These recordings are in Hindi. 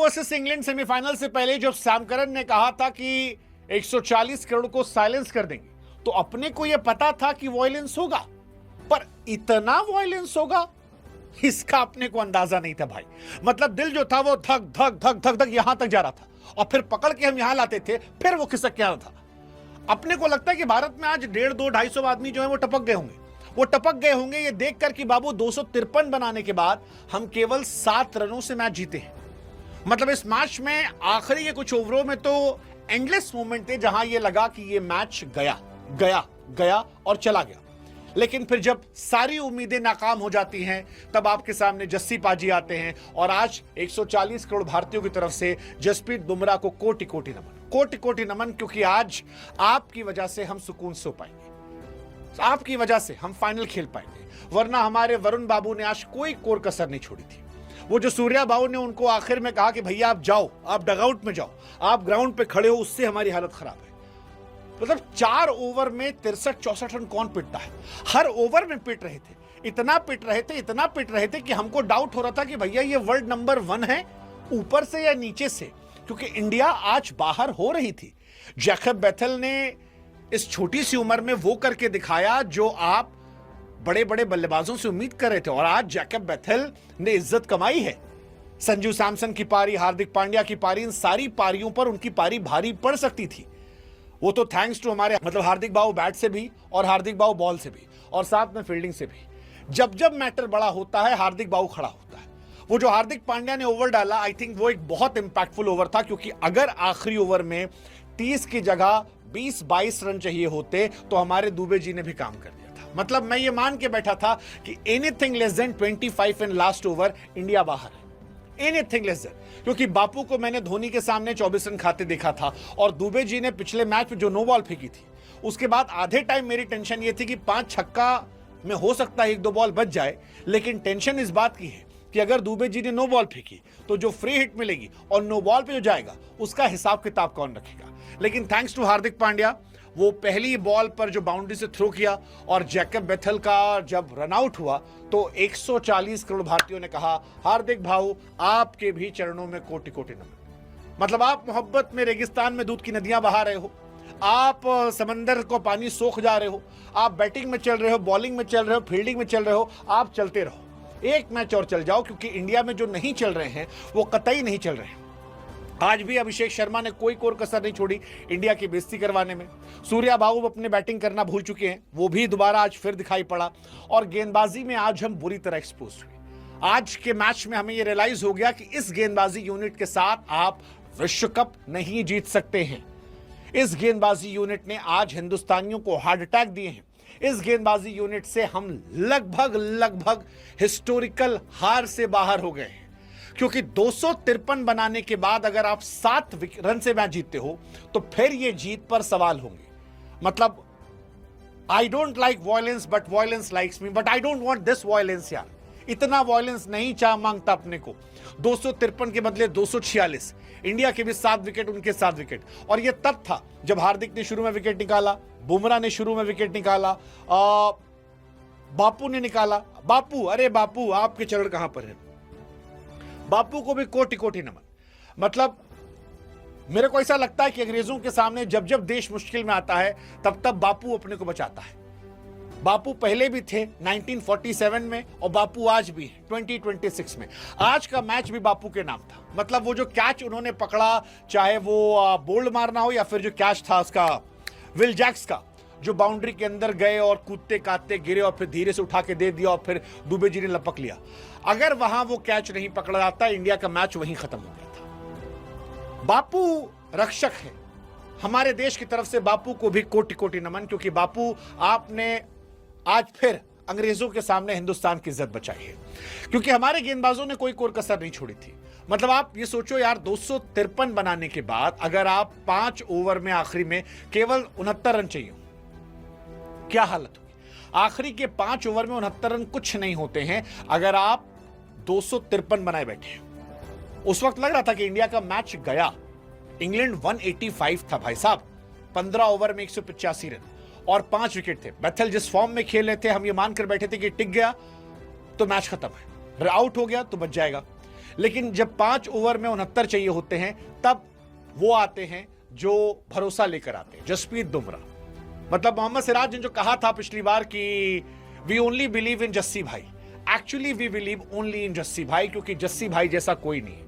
वर्सेस इंग्लैंड सेमीफाइनल से पहले जब सैम करन ने कहा था कि 140 करोड़ को साइलेंस कर देंगे, तो अपने को यह पता था कि वॉयलेंस होगा, पर इतना वॉयलेंस होगा इसका अपने को अंदाजा नहीं था भाई। मतलब दिल जो था वो धक धक धक धक धक यहां तक जा रहा था, और फिर पकड़ के हम यहां लाते थे, फिर वो खिसक के आ रहा था। अपने को लगता है कि भारत में आज 150, 250 आदमी जो है वो टपक गए होंगे ये देखकर कि बाबू 253 बनाने के बाद हम केवल 7 रनों से मैच जीते हैं। मतलब इस मैच में आखिरी के कुछ ओवरों में तो एंडलेस मोमेंट थे जहां ये लगा कि ये मैच गया गया गया और चला गया। लेकिन फिर जब सारी उम्मीदें नाकाम हो जाती हैं, तब आपके सामने जस्सी पाजी आते हैं, और आज 140 करोड़ भारतीयों की तरफ से जसप्रीत बुमराह को कोटि कोटि नमन, कोटि कोटि नमन, क्योंकि आज आपकी वजह से हम सुकून सो पाएंगे, आपकी वजह से हम फाइनल खेल पाएंगे। वरना हमारे वरुण बाबू ने आज कोई कोर कसर नहीं छोड़ी थी। वो जो सूर्या बाबू ने उनको आखिर में कहा कि भैया आप जाओ, आप डगआउट में जाओ, आप ग्राउंड पे खड़े हो, उससे हमारी हालत खराब है। मतलब 4 ओवर में 63-64 रन कौन पिटता है? हर ओवर में पिट रहे थे, इतना पिट रहे थे कि हमको डाउट हो रहा था कि भैया ये वर्ल्ड नंबर 1 है ऊपर से या नीचे से, क्योंकि इंडिया आज बाहर हो रही थी। जैकब बेथेल ने इस छोटी सी उम्र में वो करके दिखाया जो आप बड़े बड़े बल्लेबाजों से उम्मीद कर रहे थे, और आज जैकब बेथेल ने इज्जत कमाई है। संजू सैमसन की पारी, हार्दिक पांड्या की पारी, इन सारी पारियों पर उनकी पारी भारी पड़ सकती थी। वो तो थैंक्स टू हमारे मतलब हार्दिक बाबू बैट से भी, और हार्दिक बाबू बॉल से भी, और साथ में फील्डिंग से भी। जब जब मैटर बड़ा होता है हार्दिक बाबू खड़ा होता है। वो जो हार्दिक पांड्या ने ओवर डाला, आई थिंक वो एक बहुत इंपैक्टफुल ओवर था, क्योंकि अगर आखिरी ओवर में 30 की जगह 20-22 रन चाहिए होते तो हमारे दुबे जी ने भी काम कर दिया था। मतलब मैं ये मान के बैठा था कि anything less than 25 in last over India बाहर है, एनीथिंग लेस देन। क्योंकि बापू को मैंने धोनी के सामने 24 रन खाते देखा था, और दुबे जी ने पिछले मैच में जो नो बॉल फेंकी थी, उसके बाद आधे टाइम मेरी टेंशन ये थी कि 5 छक्का में हो सकता है 1-2 बॉल बच जाए, लेकिन टेंशन इस बात की है कि अगर दुबे जी ने नो बॉल फेंकी तो जो फ्री हिट मिलेगी और नो बॉल पे जो जाएगा उसका हिसाब किताब कौन रखेगा। लेकिन थैंक्स टू हार्दिक पांड्या, वो पहली बॉल पर जो बाउंड्री से थ्रो किया, और जैकब बेथेल का जब रन आउट हुआ तो 140 करोड़ भारतीयों ने कहा हार्दिक भाऊ आपके भी चरणों में कोटि कोटि नमन। मतलब आप मोहब्बत में रेगिस्तान में दूध की नदियां बहा रहे हो, आप समंदर को पानी सोख जा रहे हो, आप बैटिंग में चल रहे हो, बॉलिंग में चल रहे हो, फील्डिंग में चल रहे हो, आप चलते रहो, एक मैच और चल जाओ, क्योंकि इंडिया में जो नहीं चल रहे हैं वो कतई नहीं चल रहे हैं। आज भी अभिषेक शर्मा ने कोई कोर कसर नहीं छोड़ी इंडिया की बेइज्जती करवाने में। सूर्या बाबू अपने बैटिंग करना भूल चुके हैं, वो भी दोबारा आज फिर दिखाई पड़ा, और गेंदबाजी में आज हम बुरी तरह एक्सपोज हुए। आज के मैच में हमें यह रियलाइज हो गया कि इस गेंदबाजी यूनिट के साथ आप विश्व कप नहीं जीत सकते हैं। इस गेंदबाजी यूनिट ने आज हिंदुस्तानियों को हार्ट अटैक दिए हैं। इस गेंदबाजी यूनिट से हम लगभग हिस्टोरिकल हार से बाहर हो गए हैं, क्योंकि 253 बनाने के बाद अगर आप 7 रन से मैच जीतते हो तो फिर ये जीत पर सवाल होंगे। मतलब I don't like violence but violence likes me, but I don't want this violence यार। इतना वॉयलेंस नहीं चाह मांगता अपने को। 253 के बदले 246, इंडिया के भी 7 विकेट, उनके 7 विकेट। और यह तब था जब हार्दिक ने शुरू में विकेट निकाला, बुमराह ने शुरू में विकेट निकाला, बापू ने निकाला। बापू, अरे बापू आपके चरण कहां पर है? बापू को भी कोटि कोटि नमन। मतलब मेरे को ऐसा लगता है कि अंग्रेजों के सामने जब जब देश मुश्किल में आता है तब तब बापू अपने को बचाता है। बापू पहले भी थे 1947 में, और बापू आज भी है 2026 में। आज का मैच भी बापू के नाम था। मतलब वो जो कैच उन्होंने पकड़ा, चाहे वो बोल्ड मारना हो या फिर जो कैच था उसका विल जैक्स का, जो बाउंड्री के अंदर गए और कूदते काटते गिरे और फिर धीरे से उठा के दे दिया और फिर दुबे जी ने लपक लिया। अगर वहां वो कैच नहीं पकड़ा जाता, इंडिया का मैच वहीं खत्म हो गया था। बापू रक्षक है हमारे देश की तरफ से। बापू को भी कोटि कोटि नमन, क्योंकि बापू आपने आज फिर अंग्रेजों के सामने हिंदुस्तान की इज्जत बचाई है, क्योंकि हमारे गेंदबाजों ने कोई कोर कसर नहीं छोड़ी थी। मतलब आप ये सोचो यार, 253 बनाने के बाद अगर आप 5 ओवर में आखिरी में केवल 69 रन चाहिए, क्या हालत होगी? आखिरी के 5 ओवर में 69 रन कुछ नहीं होते हैं अगर आप 253 बनाए बैठे हैं। उस वक्त लग रहा था कि इंडिया का मैच गया। इंग्लैंड 185 था भाई साहब, 15 ओवर में 185 रन और 5 विकेट थे। बेथेल जिस फॉर्म में खेल रहे थे, हम ये मानकर बैठे थे कि टिक गया तो मैच खत्म है, आउट हो गया तो बच जाएगा। लेकिन जब 5 ओवर में 69 चाहिए होते हैं तब वो आते हैं जो भरोसा लेकर आते हैं, जसप्रीत बुमराह। मतलब मोहम्मद सिराज ने जो कहा था पिछली बार कि we only believe in Jassi भाई, actually we believe only in Jassi भाई, क्योंकि जस्सी भाई जैसा कोई नहीं है।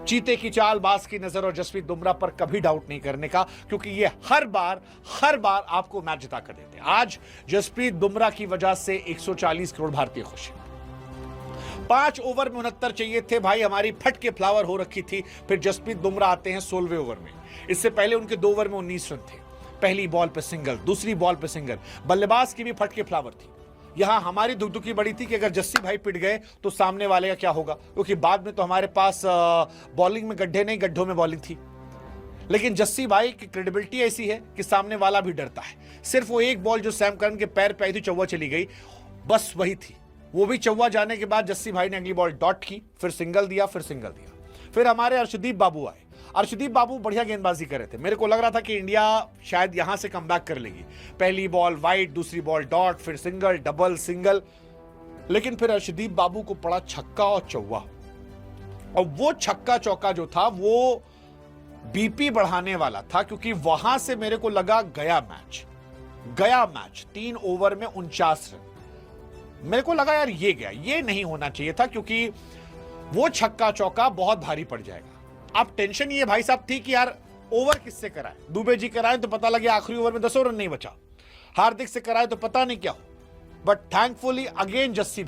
चीते की चाल, बाज की नजर और जसप्रीत बुमराह पर कभी डाउट नहीं करने का, क्योंकि ये हर बार आपको मैच जिता कर देते हैं। आज जसप्रीत बुमराह की वजह से 140 करोड़ भारतीय खुश हैं। 5 ओवर में 69 चाहिए थे भाई, हमारी फट के फ्लावर हो रखी थी। फिर जसप्रीत बुमराह आते हैं 16वें ओवर में। इससे पहले उनके 2 ओवर में 19 रन थे। पहली बॉल पे सिंगल, दूसरी बॉल पे सिंगल। बल्लेबाज की भी फट के फ्लावर थी। यहां हमारी दुखदुखी बड़ी थी कि अगर जस्सी भाई पिट गए तो सामने वाले का क्या होगा, क्योंकि बाद में तो हमारे पास बॉलिंग में गड्ढे नहीं, गड्ढों में बॉलिंग थी। लेकिन जस्सी भाई की क्रेडिबिलिटी ऐसी है कि सामने वाला भी डरता है। सिर्फ वो एक बॉल जो सैम करन के पैर पे आई थी, चौवा चली गई, बस वही थी। वो भी चौवा जाने के बाद जस्सी भाई ने अगली बॉल डॉट की, फिर सिंगल दिया, फिर सिंगल दिया। फिर हमारे अर्शदीप बाबू आए। अर्शदीप बाबू बढ़िया गेंदबाजी कर रहे थे। मेरे को लग रहा था कि इंडिया शायद यहां से कमबैक कर लेगी। पहली बॉल वाइड, दूसरी बॉल डॉट, फिर सिंगल, डबल, सिंगल। लेकिन फिर अर्शदीप बाबू को पड़ा छक्का और चौवा, और वो छक्का चौका जो था वो बीपी बढ़ाने वाला था, क्योंकि वहां से मेरे को लगा गया मैच। 3 ओवर में 49 रन। मेरे को लगा यार ये गया, ये नहीं होना चाहिए था, क्योंकि वो छक्का चौका बहुत भारी पड़ जाएगा। अब टेंशन ये भाई साहब थी कि यार ओवर किससे कराए। दुबे जी कराए तो पता लगे आखिरी ओवर में 10 रन नहीं बचा। हार्दिक से कराए तो पता नहीं क्या हो। बट थैंकफुली अगेन जस्सी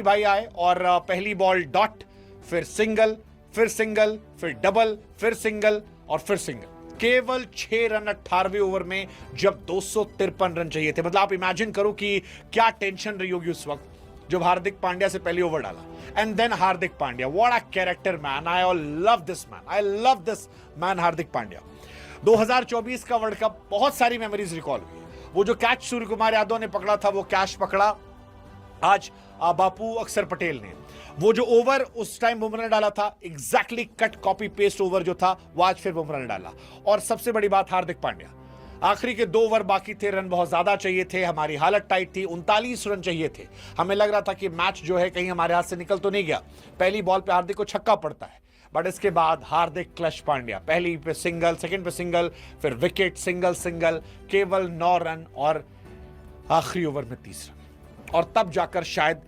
भाई आए और पहली बॉल डॉट, फिर सिंगल, फिर डबल, फिर सिंगल और फिर सिंगल। केवल 6 रन 18वें ओवर में, जब 253 रन चाहिए थे। मतलब आप इमेजिन करो कि क्या टेंशन रही होगी उस वक्त जब हार्दिक पांड्या से पहली ओवर डाला। And then Hardik Pandya, what a character man, I love this man Hardik Pandya. 2024 का वर्ल्ड कप, बहुत सारी मेमोरीज रिकॉल हुई। वो जो कैच सूर्य कुमार यादव ने पकड़ा था, वो कैच पकड़ा आज बापू अक्षर पटेल ने। वो जो ओवर उस टाइम बुमराह ने डाला था, exactly cut copy paste over जो था, वो आज फिर बुमराह ने डाला। और सबसे बड़ी बात, हार्दिक पांड्या, आखिरी के 2 ओवर बाकी थे, रन बहुत ज्यादा चाहिए थे, हमारी हालत टाइट थी, 39 रन चाहिए थे। हमें लग रहा था कि मैच जो है कहीं हमारे हाथ से निकल तो नहीं गया। पहली बॉल पे हार्दिक को छक्का पड़ता है, बट इसके बाद हार्दिक क्लच पांड्या, पहली पे सिंगल, सेकंड पे सिंगल, फिर विकेट, सिंगल, केवल 9 रन और आखिरी ओवर में 30 रन। और तब जाकर शायद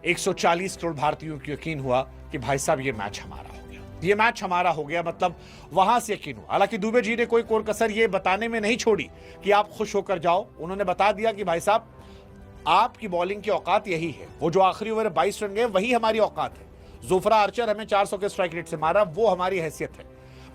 140 करोड़ भारतीयों को यकीन हुआ कि भाई साहब ये मैच हमारा हो गया। मतलब वहां से यकीन हुआ। हालांकि दुबे जी ने कोई कोर कसर ये बताने में नहीं छोड़ी कि आप खुश होकर जाओ। उन्होंने बता दिया कि भाई साहब आपकी बॉलिंग की औकात यही है। वो जो आखिरी ओवर 22 रन गए, वही हमारी औकात है। जोफ्रा आर्चर हमें 400 के स्ट्राइक रेट से मारा, वो हमारी हैसियत है।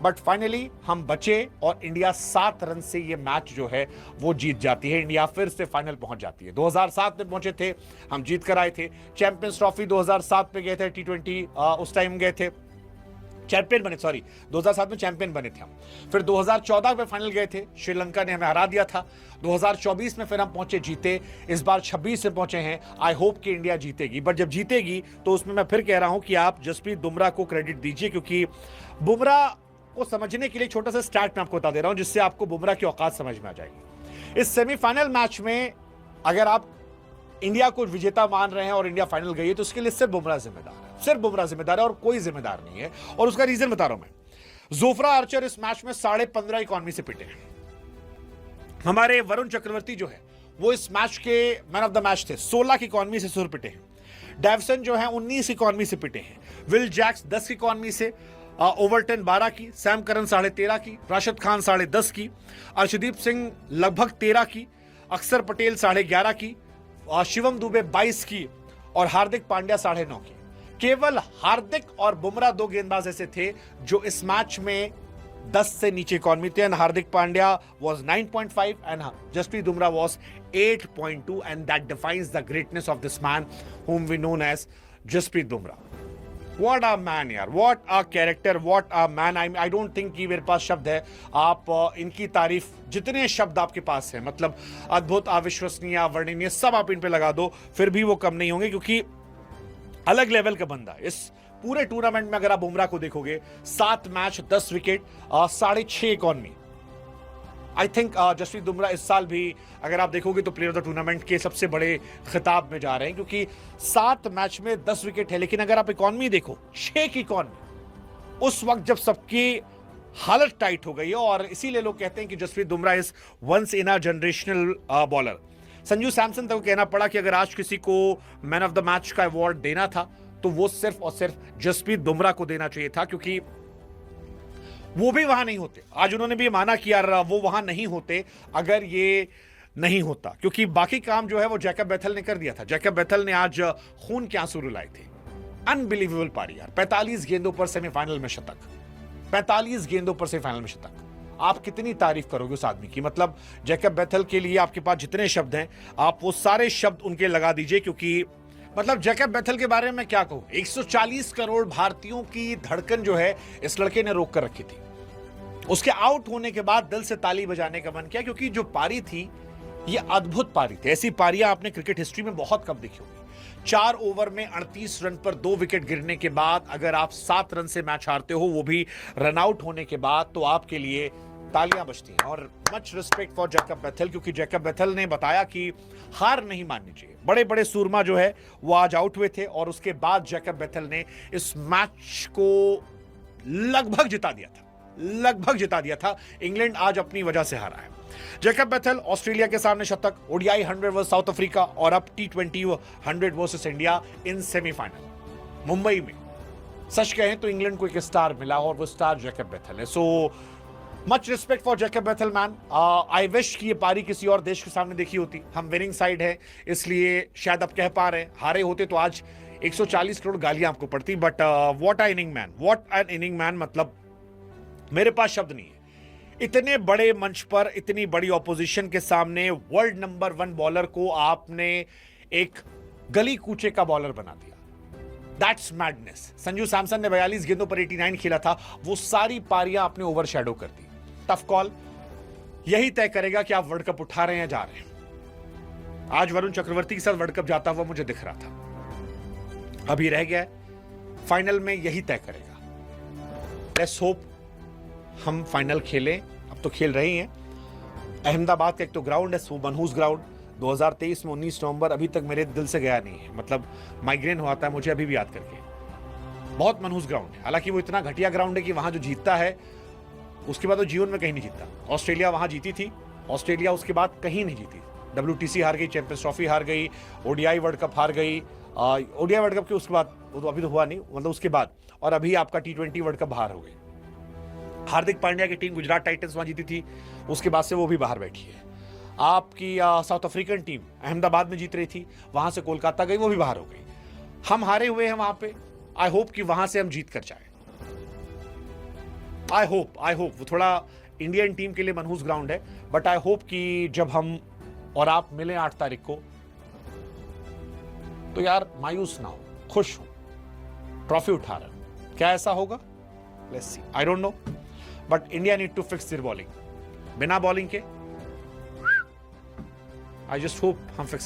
बट फाइनली हम बचे और इंडिया 7 रन से ये मैच जो है वो जीत जाती है। इंडिया फिर से फाइनल पहुंच जाती है। 2007 में पहुंचे थे, हम जीत कर आए थे। चैंपियंस ट्रॉफी 2007 में गए थे, T20 उस टाइम गए थे, चैंपियन बने, 2007 में चैंपियन बने थे हम। फिर 2014 में फाइनल गए थे, श्रीलंका ने हमें हरा दिया था। 2024 में फिर हम पहुंचे, जीते। इस बार 26 में पहुंचे हैं। आई होप कि इंडिया जीतेगी, बट जब जीतेगी तो उसमें मैं फिर कह रहा हूं कि आप जसप्रीत बुमराह को क्रेडिट दीजिए, क्योंकि बुमराह को समझने के लिए छोटा सा स्टैट मैं आपको बता दे रहा हूं, जिससे आपको बुमराह की औकात समझ में आ जाएगी। इस सेमीफाइनल मैच में अगर आप इंडिया को विजेता मान रहे हैं और इंडिया फाइनल गई है, तो उसके लिए सिर्फ बुमराह जिम्मेदार है और कोई जिम्मेदार नहीं है। और उसका रीजन बता रहा हूं मैं। जोफ्रा आर्चर इस मैच में 15.5 इकॉनमी से पिटे हैं। हमारे वरुण चक्रवर्ती जो है वो इस मैच के मैन ऑफ द मैच थे, 16 की इकॉनमी से सुर पिटे हैं। डेवसन जो है 19 इकॉनमी से पिटे हैं। विल जैक्स 10 की इकॉनमी से, ओवरटन 12 की, सैम करन 13.5 की, राशिद खान 10.5 की, अर्शदीप सिंह लगभग 13 की, अक्षर पटेल 11.5 की, शिवम दुबे 22 की और हार्दिक पांड्या 9.5 की। केवल हार्दिक और बुमराह 2 गेंदबाज ऐसे थे जो इस मैच में 10 से नीचे इकॉनमी थे। And Hardik Pandya was 9.5 and Jasprit Bumrah was 8.2 and that defines the greatness of this man whom we known as Jasprit Bumrah. What a man यार, what a character, what a man। I don't think कि मेरे पास शब्द है। आप इनकी तारीफ, जितने शब्द आपके पास है, मतलब अद्भुत, अविश्वसनीय, अवर्णनीय, सब आप इन पे लगा दो, फिर भी वो कम नहीं होंगे, क्योंकि अलग लेवल का बंदा। इस पूरे टूर्नामेंट में अगर आप बुमराह को देखोगे, 7 match, 10 wicket, 6.5 economy, I think Jasprit Bumrah इस साल भी अगर आप देखोगे तो प्लेयर ऑफ द टूर्नामेंट के सबसे बड़े खिताब में जा रहे हैं, क्योंकि 7 मैच में 10 विकेट है। लेकिन अगर आप इकॉनमी देखो, 6 की इकॉनमी, उस वक्त जब सबकी हालत टाइट हो गई है, और इसीलिए लोग कहते हैं कि Jasprit Bumrah is once in a generational bowler. Sanju Samson तक कहना पड़ा कि अगर आज किसी को मैन ऑफ द मैच का अवार्ड देना था तो वो सिर्फ और सिर्फ जसप्रीत बुमराह को देना चाहिए था, क्योंकि वो भी वहां नहीं होते। आज उन्होंने भी माना कि यार वो वहां नहीं होते अगर ये नहीं होता, क्योंकि बाकी काम जो है वो जैकब बेथल ने कर दिया था। जैकब बेथल ने आज खून के आंसू रुलाए थे। अनबिलीवेबल पारी यार, 45 गेंदों पर सेमीफाइनल में शतक, 45 गेंदों पर सेमीफाइनल में शतक। आप कितनी तारीफ करोगे उस आदमी की। मतलब जैकब बेथल के लिए आपके पास जितने शब्द हैं आप वो सारे शब्द उनके लगा दीजिए, क्योंकि मतलब जैकब बेथल के बारे में क्या कहूं। 140 करोड़ भारतीयों की धड़कन जो है इस लड़के ने रोक कर रखी थी। उसके आउट होने के बाद दिल से ताली बजाने का मन किया, क्योंकि जो पारी थी ये अद्भुत पारी थी। ऐसी पारियां आपने क्रिकेट हिस्ट्री में बहुत कम देखी होगी। 4 ओवर में 38 रन पर 2 विकेट गिरने के बाद अगर आप 7 रन से मैच हारते हो, वो भी रन आउट होने के बाद, तो आपके लिए तालियां बजती हैं। और much respect for Jacob Bethell, क्योंकि जैकब बेथल ने बताया कि हार नहीं माननी चाहिए। बड़े बड़े सूरमा जो है वो आज आउट हुए थे, और उसके बाद जैकब बेथल ने इस मैच को लगभग जिता दिया था, लगभग जिता दिया था। इंग्लैंड आज अपनी वजह से हारा है। जैकब बेथल ऑस्ट्रेलिया के सामने शतक, ओडीआई 100 वर्सेस साउथ अफ्रीका, और अब T20 100 versus India in semifinal Mumbai में। सच कहें तो इंग्लैंड को एक स्टार मिला, और वो स्टार जैकब बेथल है। So much respect for Jacob Bethell man. I wish कि ये पारी किसी और देश के सामने देखी होती। हम विनिंग साइड है, इसलिए शायद अब कह पा रहे हैं। हारे होते तो आज 140 करोड़ गालियां आपको पड़ती। But what a inning man, what an inning man. मतलब मेरे पास शब्द नहीं है। इतने बड़े मंच पर, इतनी बड़ी ऑपोजिशन के सामने वर्ल्ड नंबर 1 बॉलर को आपने एक गली कूचे का बॉलर बना दिया। That's madness. संजू सैमसन ने 42 गेंदों पर 89 खेला था, वो सारी पारियां आपने ओवर शैडो कर दी। टफ कॉल, यही तय करेगा कि आप वर्ल्ड कप उठा रहे हैं, जा रहे हैं। आज वरुण चक्रवर्ती के साथ वर्ल्ड कप जाता हुआ मुझे दिख रहा था। अभी रह गया है, फाइनल में यही तय करेगा। लेट्स होप हम फाइनल खेलें। अब तो खेल रहे हैं। अहमदाबाद का एक तो ग्राउंड है, वो मनहूस ग्राउंड, 2023 में 19 नवंबर अभी तक मेरे दिल से गया नहीं है। मतलब माइग्रेन हुआ था मुझे अभी भी याद करके। बहुत मनहूस ग्राउंड है। हालांकि वो इतना घटिया ग्राउंड है कि वहां जो जीतता है उसके बाद वो जीवन में कहीं नहीं जीतता। ऑस्ट्रेलिया वहां जीती थी, ऑस्ट्रेलिया उसके बाद कहीं नहीं जीती। WTC हार गई, चैंपियंस ट्रॉफी हार गई, ओडीआई वर्ल्ड कप हार गई। ओडीआई वर्ल्ड कप के उसके बाद, वो तो अभी तो हुआ नहीं, मतलब उसके बाद, और अभी आपका T20 वर्ल्ड कप बाहर हो गई। हार्दिक पांड्या की टीम गुजरात टाइटंस वहां जीती थी, उसके बाद से वो भी बाहर बैठी है। आपकी साउथ अफ्रीकन टीम अहमदाबाद में जीत रही थी, वहां से कोलकाता गई, वो भी बाहर हो गई। हम हारे हुए हैं वहां पे। आई होप कि वहां से हम जीत कर जाए। आई होप वो थोड़ा इंडियन टीम के लिए मनहूस ग्राउंड है, बट आई होप कि जब हम और आप मिलें 8 तारीख को, तो यार मायूस ना हो, खुश हो, ट्रॉफी उठा रहे हो। क्या ऐसा होगा? Let's see, I don't know, but India need to fix their bowling. बिना बॉलिंग के आई जस्ट होप हम फिक्स